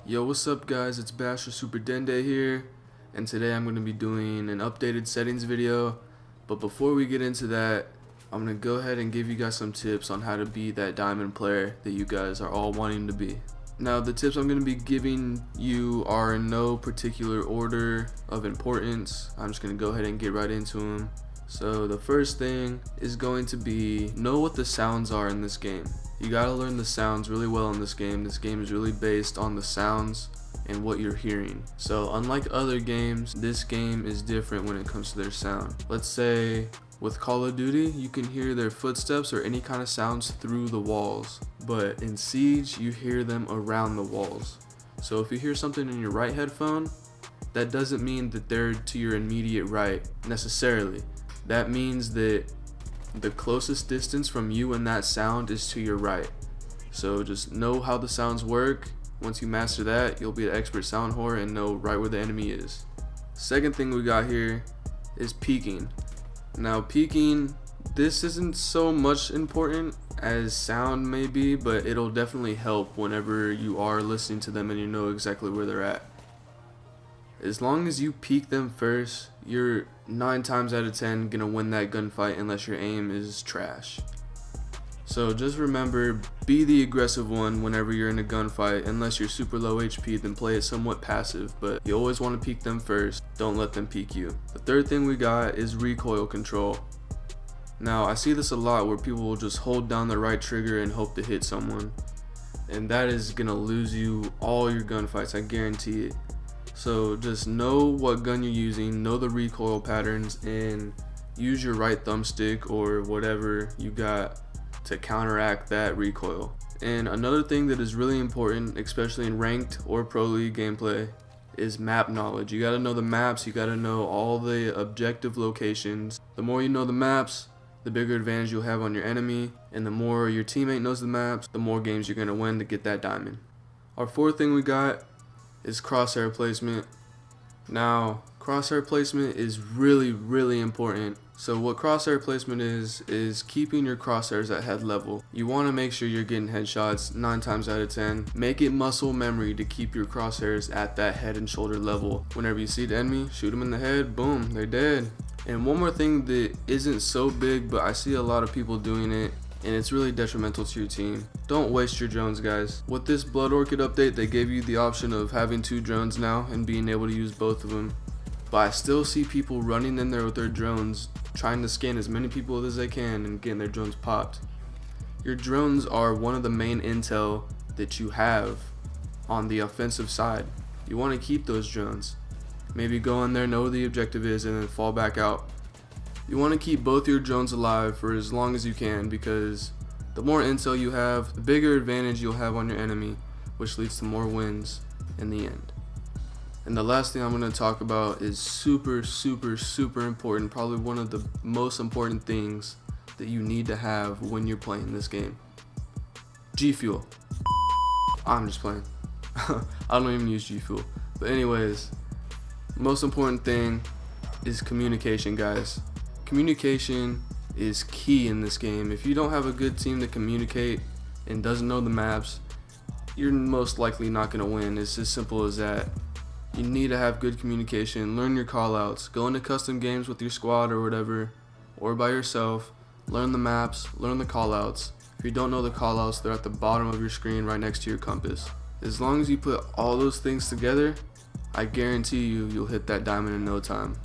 Yo, what's up guys, it's Basher Super Dende here, and today I'm going to be doing an updated settings video. But before we get into that, I'm going to go ahead and give you guys some tips on how to be that diamond player that you guys are all wanting to be. Now, the tips I'm going to be giving you are in no particular order of importance. I'm just going to go ahead and get right into them. So the first thing is going to be know what the sounds are in this game. You gotta learn the sounds really well in this game. This game is really based on the sounds and what you're hearing. So unlike other games, this game is different when it comes to their sound. Let's say with Call of Duty, you can hear their footsteps or any kind of sounds through the walls. But in Siege, you hear them around the walls. So if you hear something in your right headphone, that doesn't mean that they're to your immediate right necessarily. That means that the closest distance from you and that sound is to your right. So just know how the sounds work. Once you master that, you'll be an expert sound whore and know right where the enemy is. Second thing we got here is peeking. Now peeking, this isn't so much important as sound maybe, but it'll definitely help whenever you are listening to them and you know exactly where they're at. As long as you peek them first, you're 9 times out of 10 gonna win that gunfight unless your aim is trash. So just remember, be the aggressive one whenever you're in a gunfight. Unless you're super low HP, then play it somewhat passive, but you always want to peek them first. Don't let them peek you. The third thing we got is recoil control. Now I see this a lot where people will just hold down the right trigger and hope to hit someone, and that is gonna lose you all your gunfights, I guarantee it. So just know what gun you're using, know the recoil patterns, and use your right thumbstick or whatever you got to counteract that recoil. And another thing that is really important, especially in ranked or pro league gameplay, is map knowledge. You gotta know the maps, you gotta know all the objective locations. The more you know the maps, the bigger advantage you'll have on your enemy, and the more your teammate knows the maps, the more games you're gonna win to get that diamond. Our fourth thing we got is crosshair placement. Now, crosshair placement is really important. So what crosshair placement is keeping your crosshairs at head level. You want to make sure you're getting headshots 9 times out of 10. Make it muscle memory to keep your crosshairs at that head and shoulder level. Whenever you see the enemy, shoot them in the head, boom, they're dead. And one more thing that isn't so big, but I see a lot of people doing it, and it's really detrimental to your team. Don't waste your drones, guys. With this Blood Orchid update, they gave you the option of having 2 drones now and being able to use both of them. But I still see people running in there with their drones, trying to scan as many people as they can and getting their drones popped. Your drones are one of the main intel that you have on the offensive side. You want to keep those drones. Maybe go in there, know where the objective is, and then fall back out. You want to keep both your drones alive for as long as you can, because the more intel you have, the bigger advantage you'll have on your enemy, which leads to more wins in the end. And the last thing I'm going to talk about is super important, probably one of the most important things that you need to have when you're playing this game. G Fuel. I'm just playing. I don't even use G Fuel. But anyways, most important thing is communication, guys. Communication is key in this game. If you don't have a good team to communicate and doesn't know the maps, you're most likely not going to win. It's as simple as that. You need to have good communication, learn your callouts, go into custom games with your squad or whatever, or by yourself, learn the maps, learn the callouts. If you don't know the callouts, they're at the bottom of your screen right next to your compass. As long as you put all those things together, I guarantee you'll hit that diamond in no time.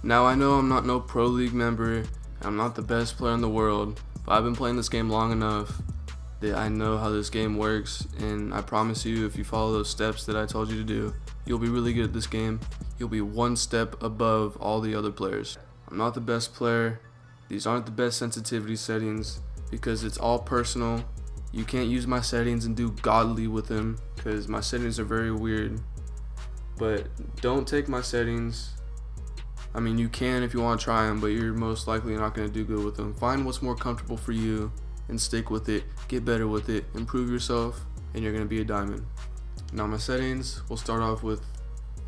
Now I know I'm not no pro league member, I'm not the best player in the world, but I've been playing this game long enough that I know how this game works, and I promise you, if you follow those steps that I told you to do, you'll be really good at this game. You'll be one step above all the other players. I'm not the best player, these aren't the best sensitivity settings, because it's all personal. You can't use my settings and do godly with them, because my settings are very weird. But don't take my settings. I mean, you can if you want to try them, but you're most likely not going to do good with them. Find what's more comfortable for you and stick with it, get better with it, improve yourself, and you're going to be a diamond. Now my settings, we'll start off with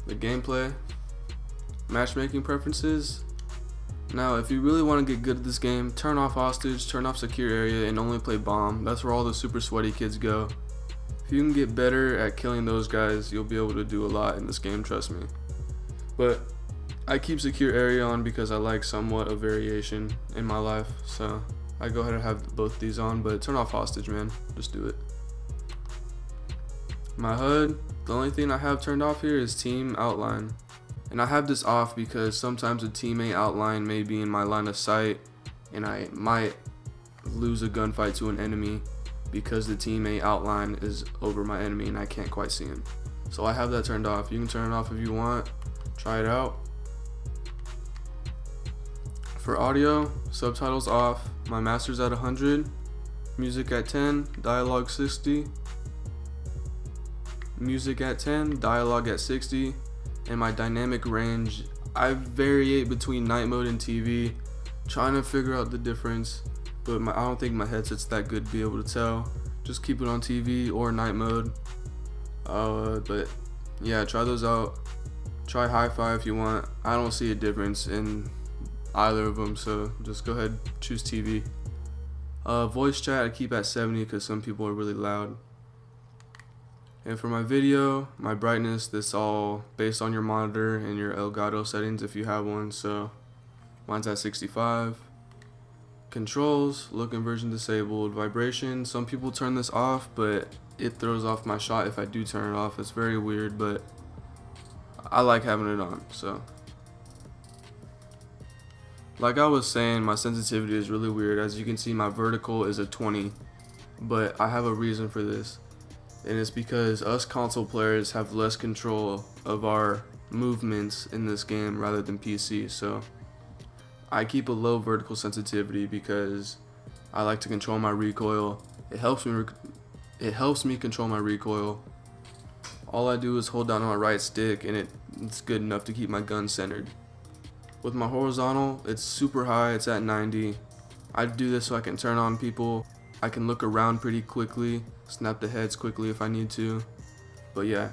the gameplay, matchmaking preferences. Now if you really want to get good at this game, turn off hostage, turn off secure area, and only play bomb. That's where all the super sweaty kids go. If If you can get better at killing those guys, you'll be able to do a lot in this game, trust me. But I keep secure area on because I like somewhat of variation in my life, so I go ahead and have both these on. But turn off hostage, man, just do it. My HUD, the only thing I have turned off here is team outline, and I have this off because sometimes a teammate outline may be in my line of sight and I might lose a gunfight to an enemy because the teammate outline is over my enemy and I can't quite see him. So I have that turned off. You can turn it off if you want, try it out. For audio, subtitles off, my master's at 100, music at 10, dialogue 60, music at 10, dialogue at 60, and my dynamic range, I variate between night mode and TV, trying to figure out the difference, but I don't think my headset's that good to be able to tell. Just keep it on TV or night mode. But yeah, try those out. Try hi-fi if you want. I don't see a difference in either of them, so just go ahead, choose TV. Voice chat I keep at 70 because some people are really loud. And for my video, my brightness, this all based on your monitor and your Elgato settings if you have one, so mine's at 65. Controls, look inversion disabled. Vibration, some people turn this off, but it throws off my shot if I do turn it off. It's very weird, but I like having it on. So like I was saying, my sensitivity is really weird. As you can see, my vertical is a 20, but I have a reason for this. And it's because us console players have less control of our movements in this game rather than PC. So I keep a low vertical sensitivity because I like to control my recoil. It helps me control my recoil. All I do is hold down on my right stick and it's good enough to keep my gun centered. With my horizontal, it's super high, it's at 90. I do this so I can turn on people. I can look around pretty quickly, snap the heads quickly if I need to. But yeah,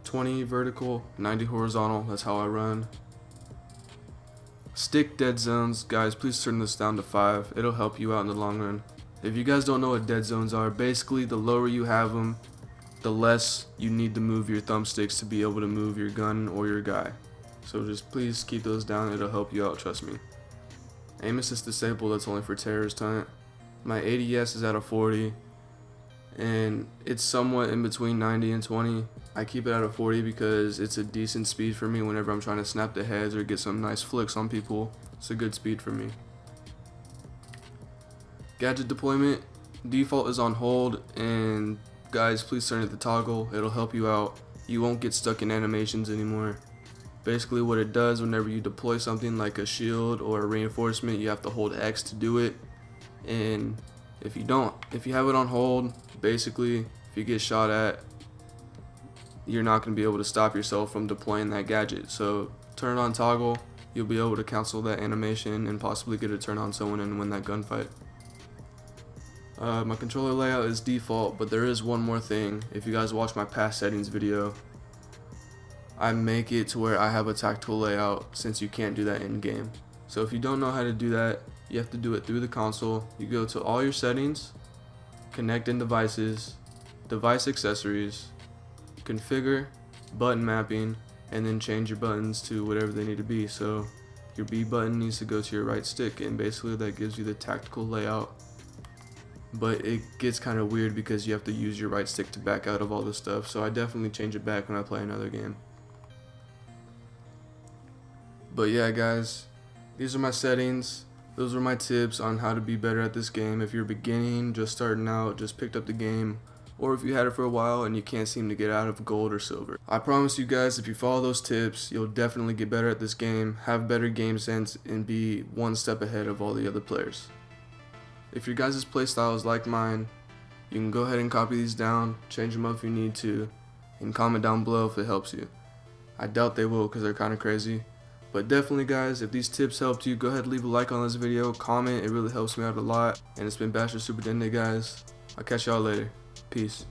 20 vertical, 90 horizontal, that's how I run. Stick dead zones, guys, please turn this down to 5. It'll help you out in the long run. If you guys don't know what dead zones are, basically the lower you have them, the less you need to move your thumbsticks to be able to move your gun or your guy. So just please keep those down, it'll help you out, trust me. Aim assist disabled, that's only for terrorist hunt. My ADS is at a 40, and it's somewhat in between 90 and 20. I keep it at a 40 because it's a decent speed for me whenever I'm trying to snap the heads or get some nice flicks on people. It's a good speed for me. Gadget deployment, default is on hold, and guys, please turn it to toggle, it'll help you out. You won't get stuck in animations anymore. Basically what it does, whenever you deploy something like a shield or a reinforcement, you have to hold X to do it. And if you have it on hold, basically if you get shot at, you're not going to be able to stop yourself from deploying that gadget. So turn it on toggle, you'll be able to cancel that animation and possibly get a turn on someone and win that gunfight. My controller layout is default, but there is one more thing. If you guys watch my past settings video, I make it to where I have a tactical layout since you can't do that in game. So if you don't know how to do that, you have to do it through the console. You go to all your settings, connect in devices, device accessories, configure, button mapping, and then change your buttons to whatever they need to be. So your B button needs to go to your right stick, and basically that gives you the tactical layout. But it gets kind of weird because you have to use your right stick to back out of all this stuff. So I definitely change it back when I play another game. But yeah, guys, these are my settings. Those are my tips on how to be better at this game. If you're beginning, just starting out, just picked up the game, or if you had it for a while and you can't seem to get out of gold or silver. I promise you guys, if you follow those tips, you'll definitely get better at this game, have better game sense, and be one step ahead of all the other players. If your guys' playstyle is like mine, you can go ahead and copy these down, change them up if you need to, and comment down below if it helps you. I doubt they will because they're kind of crazy. But definitely, guys, if these tips helped you, go ahead and leave a like on this video, comment, it really helps me out a lot. And it's been Basher Super Dende, guys. I'll catch y'all later. Peace.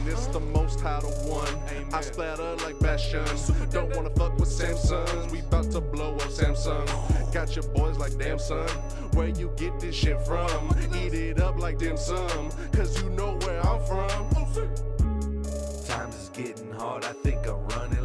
It's the most how to one. I splatter like Bastion. Don't wanna fuck with Samsungs. We bout to blow up Samsung. Got your boys like damn son. Where you get this shit from? Eat it up like dim sum. Cause you know where I'm from. from. Times is getting hard, I think I'm running